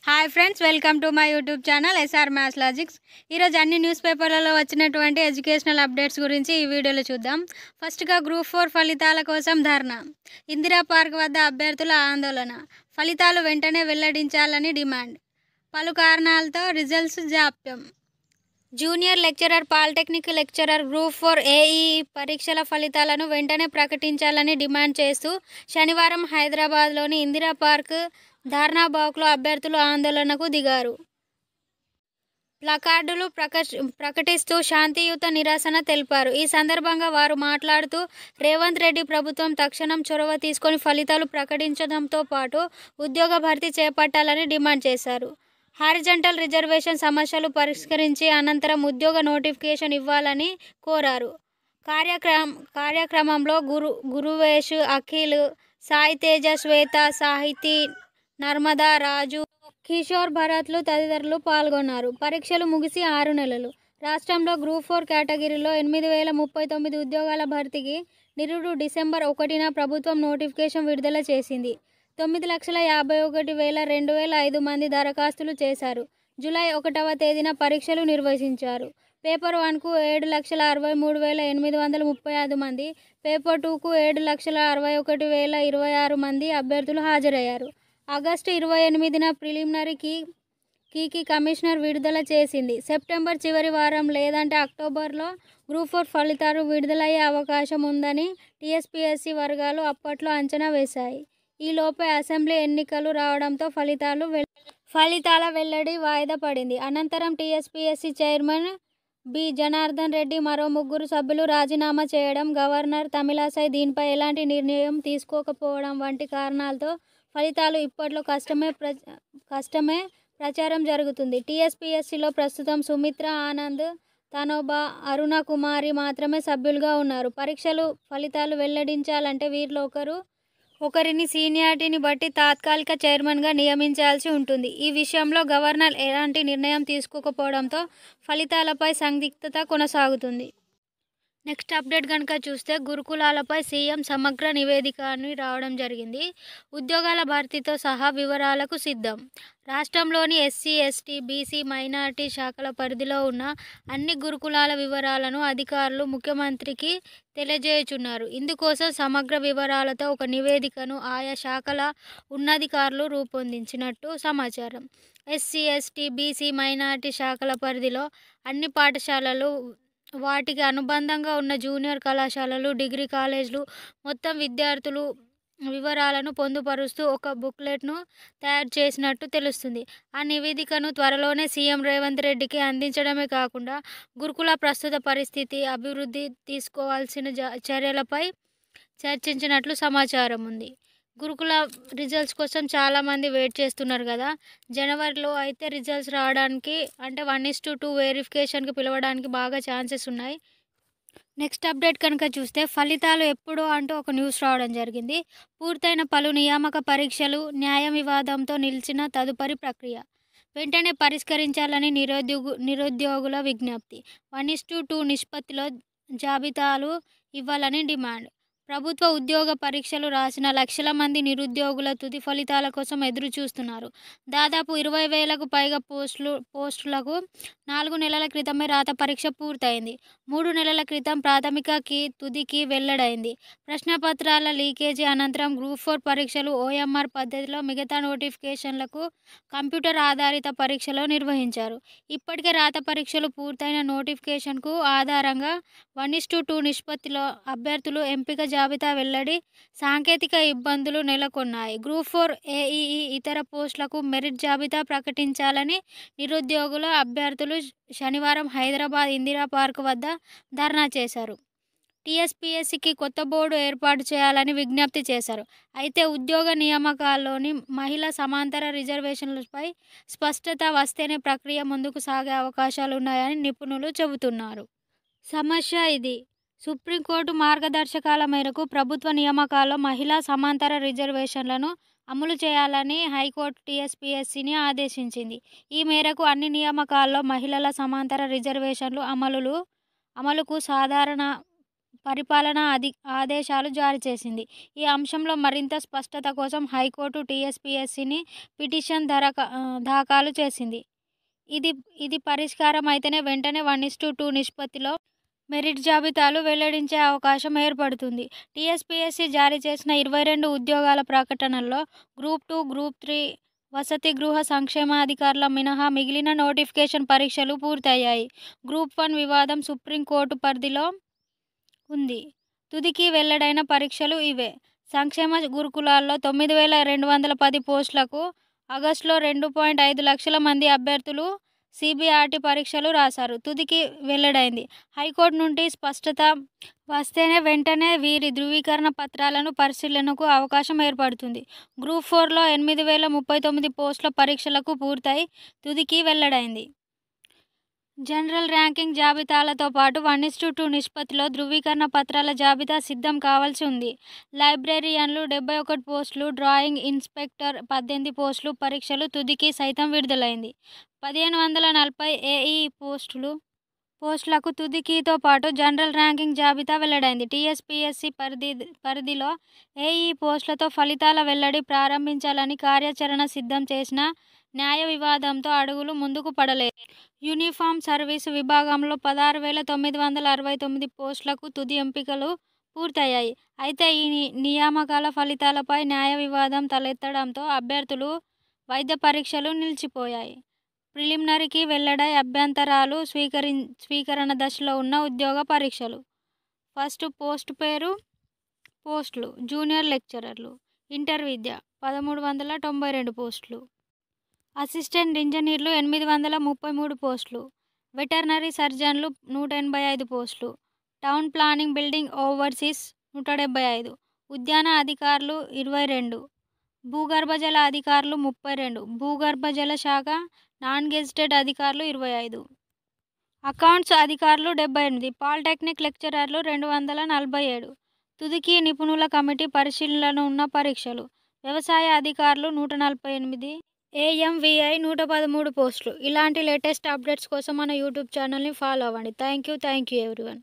Hi friends, welcome to my YouTube channel SR maths logics. ఈరోజు అన్ని news పేపర్లలో వచ్చినటువంటి ఎడ్యుకేషనల్ అప్డేట్స్ గురించి ఈ వీడియోలో చూద్దాం. ఫస్ట్గా గ్రూప్ 4 ఫలితాల కోసం ధర్నా. ఇందిరా పార్క్ వద్ద అభ్యర్థుల ఆందోళన. ఫలితాలు వెంటనే వెల్లడించాలని డిమాండ్. పలు కారణాలతో రిజల్ట్స్ జాప్యం. Junior lecturer, polytechnic lecturer group 4 AEE పరీక్షల ఫలితాలను వెంటనే ప్రకటించాలని డిమాండ్ చేస్తూ శనివారం హైదరాబాద్లోని ఇందిరా పార్క్ ధర్నాబాక్లో అభ్యర్థులు ఆందోళనకు దిగారు. ప్లకార్డులు ప్రకటిస్తూ శాంతియుత నిరసన తెలిపారు. ఈ సందర్భంగా వారు మాట్లాడుతూ రేవంత్ రెడ్డి ప్రభుత్వం తక్షణం చొరవ తీసుకొని ఫలితాలు ప్రకటించడంతో పాటు ఉద్యోగ భర్తీ చేపట్టాలని డిమాండ్ చేశారు. హారిజంటల్ రిజర్వేషన్ సమస్యలు పరిష్కరించి అనంతరం ఉద్యోగ నోటిఫికేషన్ ఇవ్వాలని కోరారు. కార్యక్రమంలో గురువేష్, అఖిల్, సాయి తేజ, శ్వేత, సాహితీ, నర్మదా, రాజు, కిషోర్ భరత్లు తదితరులు పాల్గొన్నారు. పరీక్షలు ముగిసి 6 నెలలు. రాష్ట్రంలో గ్రూప్ 4 కేటగిరీలో 8039 ఉద్యోగాల భర్తీకి నిరుడు డిసెంబర్ 1న ప్రభుత్వం నోటిఫికేషన్ విడుదల చేసింది. 9,51,2005 మంది దరఖాస్తులు చేశారు. జూలై 1వ తేదీన పరీక్షలు నిర్వహించారు. పేపర్ 1కు 7,63,835 మంది, పేపర్ 2కు 7,61,026 మంది అభ్యర్థులు హాజరయ్యారు. ఆగస్టు 28న ప్రిలిమినరీ కీకి కమిషనర్ విడుదల చేసింది. సెప్టెంబర్ చివరి వారం లేదంటే అక్టోబర్లో గ్రూప్ 4 ఫలితాలు విడుదలయ్యే అవకాశం ఉందని టీఎస్పీఎస్సీ వర్గాలు అప్పట్లో అంచనా వేశాయి. ఈలోపే అసెంబ్లీ ఎన్నికలు రావడంతో ఫలితాల వెల్లడి వాయిదా పడింది. అనంతరం TSPSC chairman B. Janardhan Reddy, మరో 3 సభ్యులు రాజీనామా చేయడం, గవర్నర్ తమిళసై దీనిపై ఎలాంటి నిర్ణయం తీసుకోకపోవడం వంటి కారణాలతో ఫలితాలు ఇప్పట్లో కష్టమే ప్రచారం జరుగుతుంది. టీఎస్పీఎస్సీలో ప్రస్తుతం సుమిత్ర ఆనంద్, తనోబా, అరుణ కుమారి మాత్రమే సభ్యులుగా ఉన్నారు. ఫలితాలు వెల్లడించాలంటే వీరిలో ఒకరిని సీనియారిటీని బట్టి తాత్కాలిక చైర్మన్గా నియమించాల్సి ఉంటుంది. ఈ విషయంలో గవర్నర్ ఎలాంటి నిర్ణయం తీసుకోకపోవడంతో ఫలితాలపై సందిగ్ధత కొనసాగుతుంది. నెక్స్ట్ అప్డేట్ కనుక చూస్తే గురుకులాలపై సీఎం సమగ్ర నివేదికని రావడం జరిగింది. ఉద్యోగాల భర్తీతో సహా వివరాలకు సిద్ధం. రాష్ట్రంలోని ఎస్సీ, ఎస్టీ, బీసీ, మైనారిటీ శాఖల పరిధిలో ఉన్న అన్ని గురుకులాల వివరాలను అధికారులు ముఖ్యమంత్రికి తెలియజేయుచున్నారు. ఇందుకోసం సమగ్ర వివరాలతో ఒక నివేదికను ఆయా శాఖల ఉన్నతాధికారులు రూపొందించినట్టు సమాచారం. ఎస్సీ, ఎస్టీ, బీసీ, మైనారిటీ శాఖల పరిధిలో అన్ని పాఠశాలలు, వాటికి అనుబంధంగా ఉన్న జూనియర్ కళాశాలలు, డిగ్రీ కాలేజీలు మొత్తం విద్యార్థులు వివరాలను పొందుపరుస్తూ ఒక బుక్లెట్ను తయారు చేసినట్టు తెలుస్తుంది. ఆ నివేదికను త్వరలోనే సీఎం రేవంత్ రెడ్డికి అందించడమే కాకుండా గురుకుల ప్రస్తుత పరిస్థితి, అభివృద్ధి, తీసుకోవాల్సిన చర్యలపై చర్చించినట్లు సమాచారం ఉంది. గురుకుల రిజల్ట్స్ కోసం చాలామంది వెయిట్ చేస్తున్నారు కదా. జనవరిలో అయితే రిజల్ట్స్ రావడానికి, అంటే 1:2 వెరిఫికేషన్కి పిలవడానికి బాగా ఛాన్సెస్ ఉన్నాయి. నెక్స్ట్ అప్డేట్ కనుక చూస్తే ఫలితాలు ఎప్పుడు అంటూ ఒక న్యూస్ రావడం జరిగింది. పూర్తయిన పలు నియామక పరీక్షలు, న్యాయ వివాదంతో నిలిచిన తదుపరి ప్రక్రియ వెంటనే పరిష్కరించాలని నిరుద్యోగుల విజ్ఞప్తి. 1:2 నిష్పత్తిలో జాబితాలు ఇవ్వాలని డిమాండ్. ప్రభుత్వ ఉద్యోగ పరీక్షలు రాసిన లక్షల మంది నిరుద్యోగుల తుది ఫలితాల కోసం ఎదురు చూస్తున్నారు. దాదాపు 20,000కు పైగా పోస్టులకు 4 నెలల క్రితమే రాత పరీక్ష పూర్తయింది. 3 నెలల క్రితం ప్రాథమిక తుదికి వెల్లడైంది. ప్రశ్నపత్రాల లీకేజీ అనంతరం గ్రూప్ 4 పరీక్షలు ఓఎంఆర్ పద్ధతిలో మిగతా నోటిఫికేషన్లకు కంప్యూటర్ ఆధారిత పరీక్షలు నిర్వహించారు. ఇప్పటికే రాత పరీక్షలు పూర్తయిన నోటిఫికేషన్కు ఆధారంగా 1:2 నిష్పత్తిలో అభ్యర్థులు ఎంపిక జాబితా వెల్లడి, సాంకేతిక ఇబ్బందులు నెలకొన్నాయి. గ్రూప్ 4 ఏఈఈ ఇతర పోస్టులకు మెరిట్ జాబితా ప్రకటించాలని నిరుద్యోగుల అభ్యర్థులు శనివారం హైదరాబాద్ ఇందిరా పార్క్ వద్ద ధర్నా చేశారు. టీఎస్పీఎస్సీకి కొత్త బోర్డు ఏర్పాటు చేయాలని విజ్ఞప్తి చేశారు. అయితే ఉద్యోగ నియామకాల్లోని మహిళా సమాంతర రిజర్వేషన్లపై స్పష్టత వస్తేనే ప్రక్రియ ముందుకు సాగే అవకాశాలున్నాయని నిపుణులు చెబుతున్నారు. సమస్య ఇది. సుప్రీంకోర్టు మార్గదర్శకాల మేరకు ప్రభుత్వ నియామకాల్లో మహిళా సమాంతర రిజర్వేషన్లను అమలు చేయాలని హైకోర్టు టీఎస్పీఎస్సీని ఆదేశించింది. ఈ మేరకు అన్ని నియామకాల్లో మహిళల సమాంతర రిజర్వేషన్లు అమలుకు సాధారణ పరిపాలనా ఆదేశాలు జారీ చేసింది. ఈ అంశంలో మరింత స్పష్టత కోసం హైకోర్టు టీఎస్పీఎస్సీని పిటిషన్ దాఖలు చేసింది. ఇది పరిష్కారం అయితేనే వెంటనే 1:2 నిష్పత్తిలో మెరిట్ జాబితాలు వెల్లడించే అవకాశం ఏర్పడుతుంది. టీఎస్పీఎస్సీ జారీ చేసిన 22 ఉద్యోగాల ప్రకటనల్లో గ్రూప్ 2, గ్రూప్ 3 వసతి గృహ సంక్షేమాధికారుల మినహా మిగిలిన నోటిఫికేషన్ పరీక్షలు పూర్తయ్యాయి. గ్రూప్ 1 వివాదం సుప్రీంకోర్టు పరిధిలో ఉంది. తుదికి వెల్లడైన పరీక్షలు ఇవే: సంక్షేమ గురుకులాల్లో 9,210 పోస్టులకు ఆగస్టులో 2.5 లక్షల మంది అభ్యర్థులు సీబీఆర్టీ పరీక్షలు రాశారు. తుదికి వెల్లడైంది. హైకోర్టు నుండి స్పష్టత వస్తేనే వెంటనే వీరి ధృవీకరణ పత్రాలను పరిశీలనకు అవకాశం ఏర్పడుతుంది. గ్రూప్ 4లో 8,039 పోస్టుల పరీక్షలకు పూర్తయి తుదికి వెల్లడైంది. జనరల్ ర్యాంకింగ్ జాబితాలతో పాటు 1:2 నిష్పత్తిలో ధృవీకరణ పత్రాల జాబితా సిద్ధం కావాల్సి ఉంది. లైబ్రేరియన్లు 71 పోస్టులు, డ్రాయింగ్ ఇన్స్పెక్టర్ 18 పోస్టులు పరీక్షలు తుదికి సైతం విడుదలైంది. 1,540 ఏఈ పోస్టులకు తుదికితో పాటు జనరల్ ర్యాంకింగ్ జాబితా వెల్లడైంది. టీఎస్పీఎస్సీ పరిధిలో ఏఈ పోస్టులతో ఫలితాల వెల్లడి ప్రారంభించాలని కార్యాచరణ సిద్ధం చేసిన న్యాయ వివాదంతో అడుగులు ముందుకు పడలేదు. యూనిఫామ్ సర్వీసు విభాగంలో 16,969 పోస్టులకు తుది ఎంపికలు పూర్తయ్యాయి. అయితే ఈ నియామకాల ఫలితాలపై న్యాయ వివాదం తలెత్తడంతో అభ్యర్థులు వైద్య పరీక్షలు నిలిచిపోయాయి. ప్రిలిమినరీకి వెల్లడై అభ్యంతరాలు స్వీకరణ దశలో ఉన్న ఉద్యోగ పరీక్షలు. ఫస్ట్ పోస్ట్ పేరు పోస్టులు: జూనియర్ లెక్చరర్లు. ఇంటర్ విద్య 1,392 పోస్టులు. అసిస్టెంట్ ఇంజనీర్లు 833 పోస్టులు. వెటర్నరీ సర్జన్లు 185 పోస్టులు. Town planning building overseas 175. ఉద్యాన అధికారులు 22. భూగర్భజల అధికారులు 32. భూగర్భజల శాఖ నాన్ గెజిటెడ్ అధికారులు 25. అకౌంట్స్ అధికారులు 78. పాలిటెక్నిక్ లెక్చరర్లు 247. తుదికి నిపుణుల కమిటీ పరిశీలనలో ఉన్న పరీక్షలు: వ్యవసాయ అధికారులు 148. ఏఎంవీఐ 113 పోస్టులు. ఇలాంటి లేటెస్ట్ అప్డేట్స్ కోసం మన యూట్యూబ్ ఛానల్ని ఫాలో అవ్వండి. Thank you everyone.